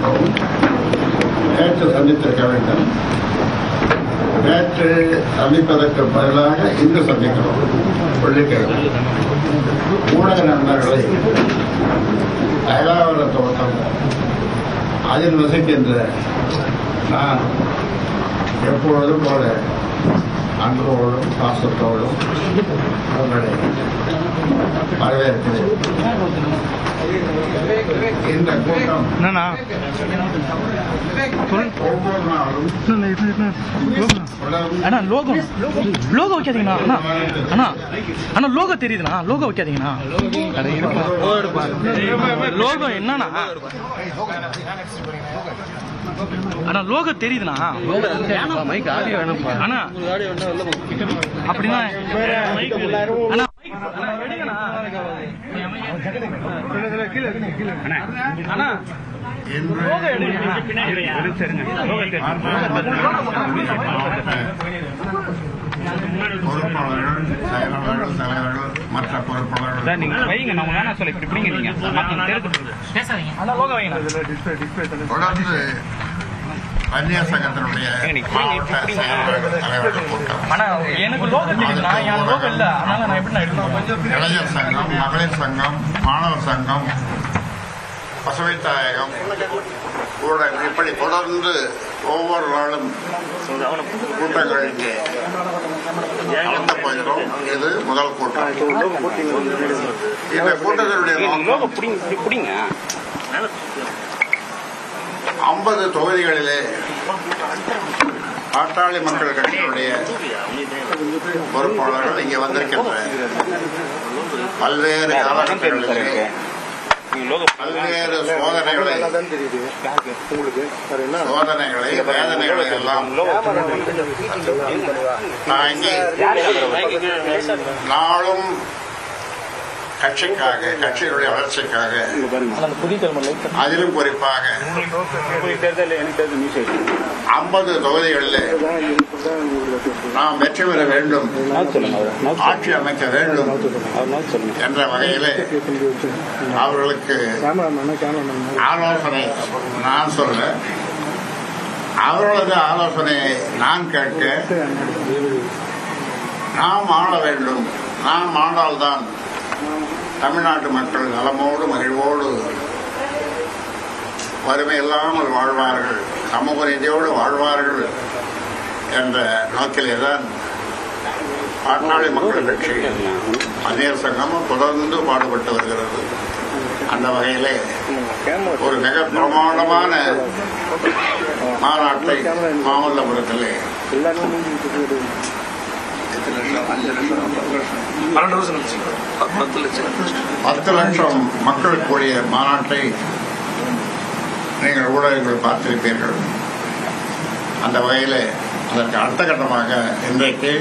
இருக்கவும் நேற்று சந்தித்திருக்க வேண்டும். நேற்று சந்திப்பதற்கு பதிலாக இன்று சந்திக்கிறோம். வெள்ளிக்கிழமை ஊடக நண்பர்களை அயலாவர தோட்டம் அதில் வசிக்கின்ற நான் எப்பொழுதும் போல அன்போடும் பாசத்தோடும் அவர்களை வரவேற்கிறேன். இந்த கூட்டம் ஒவ்வொரு நாளும் லோகோ வைக்காதீங்கண்ணா. அண்ணா அண்ணா லோகோ தெரியுதுண்ணா. லோகோ வைக்காதீங்கண்ணா. லோகோ என்னண்ணா? அண்ணா லோகோ தெரியுதுண்ணா. அண்ணா அப்படின்னா அண்ணா பொறுப்பாளர்கள், செயலாளர்கள், தலைவர்கள், மற்ற பொறுப்பாளர்கள் நீங்க வைங்க. நம்ம வேணா சொல்ல இப்படி பிடிங்க. நீங்க தொடர்ந்து வன்னியர் சங்கத்தினுடைய மாவட்ட செயலாளர்கள், தலைவர்கள் கூட்டம், எனக்கு லோகோ தெரியுதுண்ணா. என் லோகோ இல்ல. அதனால நான் எப்படி எடுக்கணும்? இளைஞர் சங்கம், மகளிர் சங்கம், மாணவர் சங்கம், பசுமை தாயகம் ஊடகம் இப்படி தொடர்ந்து ஒவ்வொரு நாளும் கூட்டங்கள் இங்கே நடந்து போகிறோம். இது முதல் கூட்டம். இந்த கூட்டத்தினுடைய நோக்கம் 50 தொகுதிகளிலே பாட்டாளி மக்கள் கட்சியினுடைய பொறுப்பாளர்கள் இங்கே வந்திருக்கின்ற பல்வேறு காலகட்டங்களிலே பல்வேறு சோதனைகளை வேதனைகளை எல்லாம் தாங்கி நாளும் கட்சிக்காக, கட்சியினுடைய வளர்ச்சிக்காக, அதிலும் குறிப்பாக 50 தொகுதிகளில் நாம் வெற்றி பெற வேண்டும், ஆட்சி அமைக்க வேண்டும் என்ற வகையிலே அவர்களுக்கு ஆலோசனை நான் சொல்ல, அவர்களது ஆலோசனையை நான் கேட்க, நாம் ஆள வேண்டும், நாம் ஆண்டால்தான் தமிழ்நாட்டு மக்கள் நலமோடு மகிழ்வோடு வறுமை இல்லாமல் வாழ்வார்கள், சமூக நீதியோடு வாழ்வார்கள் என்ற நோக்கிலேதான் பாட்டாளி மக்கள் கட்சி வன்னியர் சங்கமும் தொடர்ந்து பாடுபட்டு வருகிறது. அந்த வகையிலே ஒரு மிக பிரமாண்டமான மாநாட்டை மாமல்லபுரத்திலே 10 லட்சம் மக்கள் கூடிய மாநாட்டை நீங்கள் ஊடகங்கள் பார்த்திருப்பீர்கள். அந்த வகையில் அதற்கு அடுத்த கட்டமாக இன்றைக்கு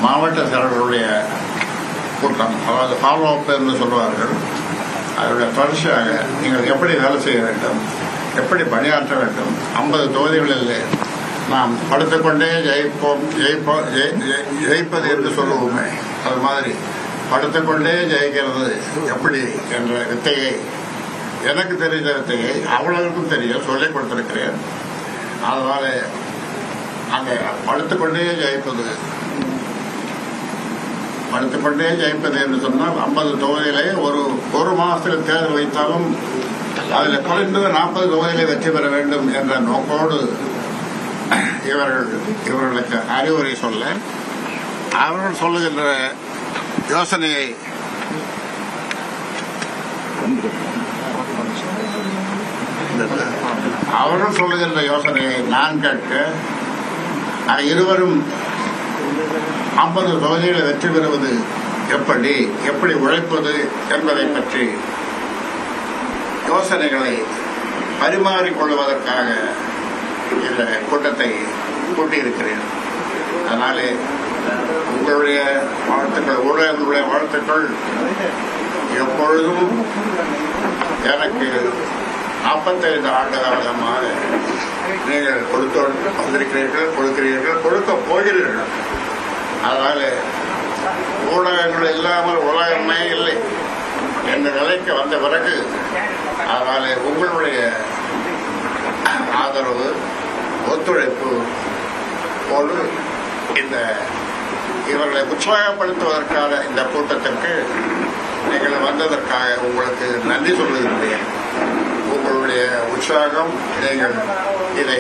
மாவட்ட செயலர்களுடைய கூட்டம், அதாவது ஃபாலோ அப் என்று சொல்வார்கள், அதனுடைய தொடர்ச்சியாக நீங்கள் எப்படி வேலை செய்ய வேண்டும், எப்படி பணியாற்ற வேண்டும், 50 தொகுதிகளில் நாம் படுத்துக்கொண்டே ஜெயிப்பது என்று சொல்லுவோமே, அது மாதிரி படுத்துக்கொண்டே ஜெயிக்கிறது எப்படி என்ற வித்தையை, எனக்கு தெரிந்த வித்தையை அவர்களுக்கும் தெரிய சொல்லிக் கொடுத்திருக்கிறேன். அதனால அந்த படுத்துக்கொண்டே ஜெயிப்பது என்று சொன்னால் 50 தொகுதியிலே ஒரு மாதத்தில் தேர்தல் வைத்தாலும் அதில் குறைந்தது 40 தொகுதியிலே வெற்றி பெற வேண்டும் என்ற நோக்கோடு இவர்களுக்கு அறிவுரை சொல்ல, அவர்கள் சொல்லுகின்ற யோசனையை நான் கேட்க, இருவரும் 50 தொகுதிகளை வெற்றி பெறுவது எப்படி உழைப்பது என்பதை பற்றி யோசனைகளை பரிமாறிக்கொள்வதற்காக இந்த கூட்டத்தை கூட்டியிருக்கிறேன். அதனாலே உங்களுடைய வாழ்த்துக்கள், ஊடகங்களுடைய வாழ்த்துக்கள் எப்பொழுதும் எனக்கு 45 ஆண்டு காலமாக நீங்கள் கொடுக்கிறீர்கள், கொடுக்க போகிறீர்கள். அதனால ஊடகங்கள் இல்லாமல் உலகமே இல்லை என்ற நிலைக்கு வந்த பிறகு, அதனால உங்களுடைய ஆதரவு ஒத்துழைப்பு போது இவர்களை உற்சாகப்படுத்துவதற்கான இந்த கூட்டத்திற்கு நீங்கள் வந்ததற்காக உங்களுக்கு நன்றி சொல்லுகின்றேன். உங்களுடைய உற்சாகம், நீங்கள் இதை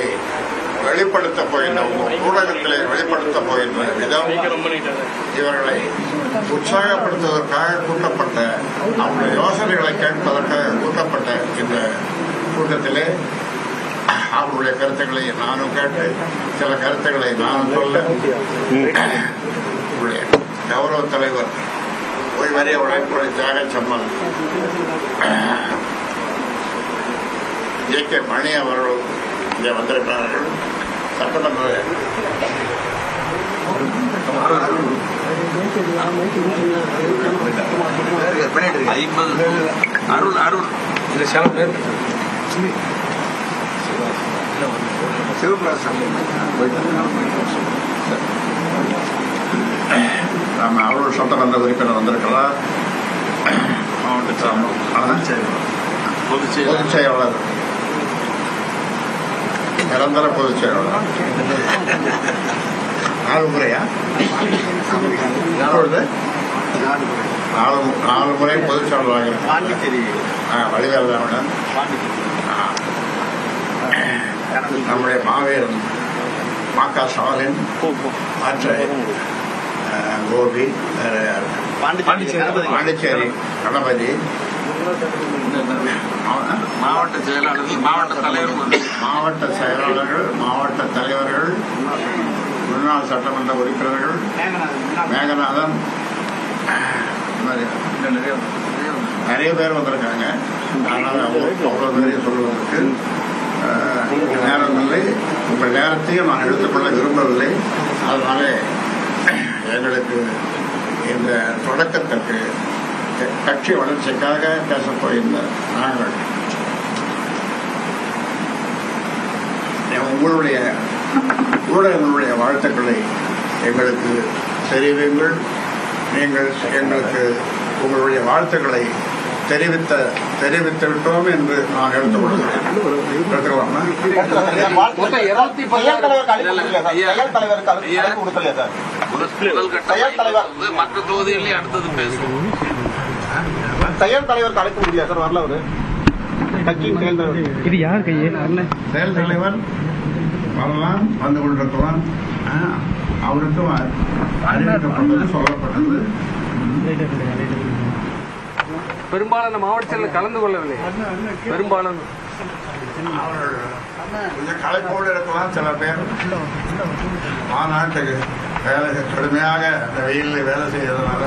வெளிப்படுத்த போகின்ற ஊடகத்திலே வெளிப்படுத்த போகின்ற விதம், இவர்களை உற்சாகப்படுத்துவதற்காக கூட்டப்பட்ட, அவருடைய யோசனைகளை கேட்பதற்காக கூட்டப்பட்ட இந்த கூட்டத்திலே அவருடைய கருத்துக்களை நானும் கேட்டு சில கருத்துக்களை நானும் சொல்ல கௌரவ தலைவர் ஓய்வறிய உழைப்புடைய தியாகச்சம்மல் ஜே.கே. மணி அவர்கள் இங்கே வந்திருக்கிறார்கள். சட்டமன்ற அருள் நம்ம அருள் சட்டமன்ற உறுப்பினர் வந்திருக்கிறார். பொதுச் செயலாளர், நிரந்தர பொதுச் செயலாளர் 4 முறையா 4 முறை பொதுச் செயலாளராக வழிவேலன், நம்முடைய மாவீரன் மா.க. ஸ்டாலின், கோபி, பாண்டிச்சேரி கணபதி, மாவட்ட செயலாளர்கள், மாவட்ட தலைவர்கள், முன்னாள் சட்டமன்ற உறுப்பினர்கள், மேகநாதன், நிறைய பேர் வந்திருக்காங்க. அதனால அவ்வளவு பேரையும் சொல்வதற்கு நேரம் இல்லை. உங்கள் நேரத்தையும் நான் எடுத்துக்கொள்ள விரும்பவில்லை. அதனாலே எங்களுக்கு இந்த தொடக்கத்திற்கு கட்சி வளர்ச்சிக்காக பேசப்போகின்ற நாங்கள் உங்களுடைய ஊடகங்களுடைய வாழ்த்துக்களை எங்களுக்கு தெரிவிங்கள். நீங்கள் எங்களுக்கு உங்களுடைய வாழ்த்துக்களை தெரிவித்து விட்டோம் என்று நான் எடுத்துக்கொள்கிறேன். மற்ற தொகுதிகளிலே அடுத்தது பேசுவோம். செயல் தலைவருக்கு அழைக்க முடியல சார், வரல அவரு. இது யார் கையே? செயல் தலைவர் வரலாம், வந்து கொண்டிருக்கலாம். அவருக்கும் அறிவிக்கப்பட்டது, சொல்லப்பட்டது. பெரும்பாலான மாவட்ட செயலர் கலந்து கொள்ளவில்லை. பெரும்பாலான அவர்கள் கொஞ்சம் களைப்போடு இருக்கலாம். சில பேர் மாநாட்டுக்கு வேலை கடுமையாக அந்த வெயிலில் வேலை செய்யறதுனால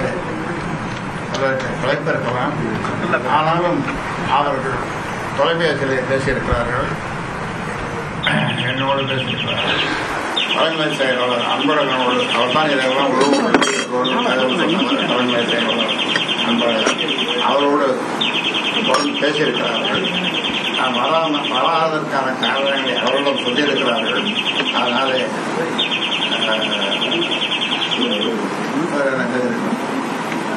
களைப்பு இருக்கலாம். ஆனாலும் அவர்கள் தொலைபேசியில் பேசியிருக்கிறார்கள், என்னோடு பேசியிருக்கிறார்கள். தலைமை செயலாளர் அன்பழகனோடு அவர்தான் இதெல்லாம் தலைமை செயலாளர் அன்பழகன் அவரோடு பேசியிருக்கிறார்கள். வராதற்கான காரணங்களை அவர்களும் சொல்லியிருக்கிறார்கள். அதனாலே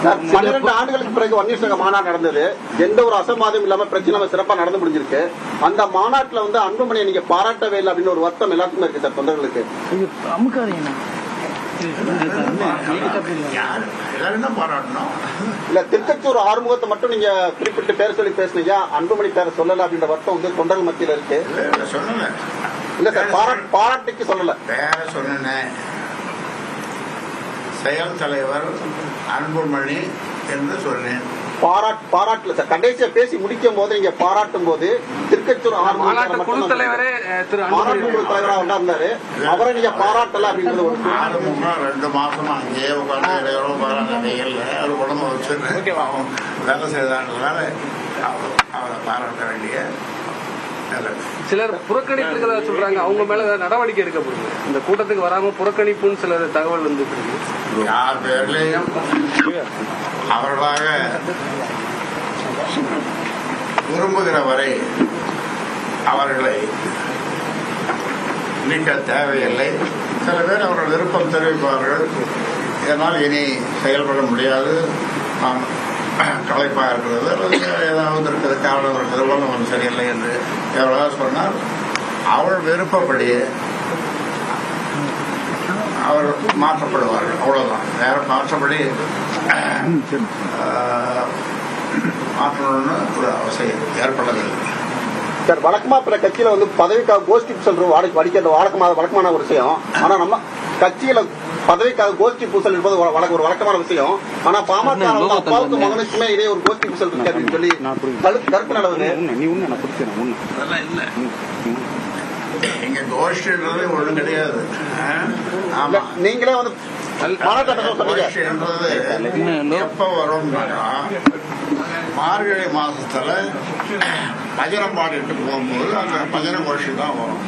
சார், 12 ஆண்டுகளுக்கு பிறகு வன்னியர் மாநாடு நடந்தது. எந்த ஒரு அசம்பாதம் இல்லாம பிரச்சனை சிறப்பா நடந்து முடிஞ்சிருக்கு. அந்த மாநாட்டுல வந்து அன்புமணியை நீங்க பாராட்டவே இல்லை அப்படின்னு ஒரு வருத்தம் எல்லாருக்குமே இருக்கு சார், தொண்டர்களுக்கு. இல்ல, திருக்கச்சூர் ஆறுமுகத்தை மட்டும் நீங்க குறிப்பிட்டு பேர சொல்லி பேசுனீங்க, அன்புமணி பேர சொல்லல அப்படின்ற வருத்தம் வந்து தொண்டர்கள் மத்தியில் இருக்கு. இல்ல சார், பாராட்டுக்கு சொல்லல, பேர சொன்னேன். செயல் தலைவர் அன்புமணி என்று சொன்னேன். பாராட்டுல சார், கடைசியா பேசி முடிக்கும் போது நீங்க பாராட்டும் போது திருக்கச்சூர் குழு தலைவரே தலைவரா இருந்தாரு, அவரை நீங்க பாராட்டல அப்படின்றது. 2 மாசமா அங்கேயே உட்காந்து அவர் உடம்பு வச்சு வேலை செய்தான்றதுனால அவரை பாராட்ட வேண்டிய. சிலர் புறக்கணிப்புகளா சொல்றாங்க, அவங்க மேல நடவடிக்கை எடுக்கப்படுது. இந்த கூட்டத்துக்கு வராம புறக்கணிப்புன்னு சிலர் தகவல் வந்து யார் பேர்லயும் அவர்களாக விரும்புகிற வரை அவர்களை நீக்க தேவையில்லை. சில பேர் அவர்கள் விருப்பம் தெரிவிப்பார்கள், இதனால் இனி செயல்பட முடியாது, நான் களைப்பாக இருக்கிறது அல்லது ஏதாவது இருக்கிறது, காரணம் இருக்கிறது, உடம்பு சரியில்லை என்று எவ்வளவு சொன்னால் அவர் விருப்பப்படி அவர் மாற்றப்படுவார்கள், அவ்வளவுதான். வேற மாற்றப்படி மாற்றணும்னு ஒரு அவசியம் ஏற்படவில்லை. சார், வழக்கமா பிற கட்சியில வந்து பதவிக்காக கோஷ்டி பூசல் அடிக்கிறது வழக்கமான ஒரு விஷயம். ஆனா நம்ம கட்சியில பதவிக்காக கோஷ்டி பூசல் என்பது ஒரு வழக்கமான விஷயம். ஆனா பாமக அப்பாவுக்கு மகனுக்குமே இதே ஒரு கோஷ்டி பூசல் இருக்கு அப்படின்னு சொல்லி கருத்து நடவுது. அதெல்லாம் இல்ல. இங்க கோஷ்டின்றது ஒண்ணும் கிடையாது. ஆமா, நீங்களே வந்து கோஷ்டின்றது எப்ப வரும்னாக்கா மார்கழி மாசத்துல பஜனை பாடிட்டு போகும்போது அந்த பஜனை கோஷ்டி தான் வரும்.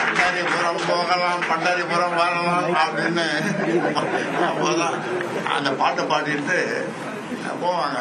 பண்டரிபுரம் போகலாம், பண்டரிபுரம் வரலாம் அப்படின்னு அந்த பாட்டு பாடிட்டு போவாங்க.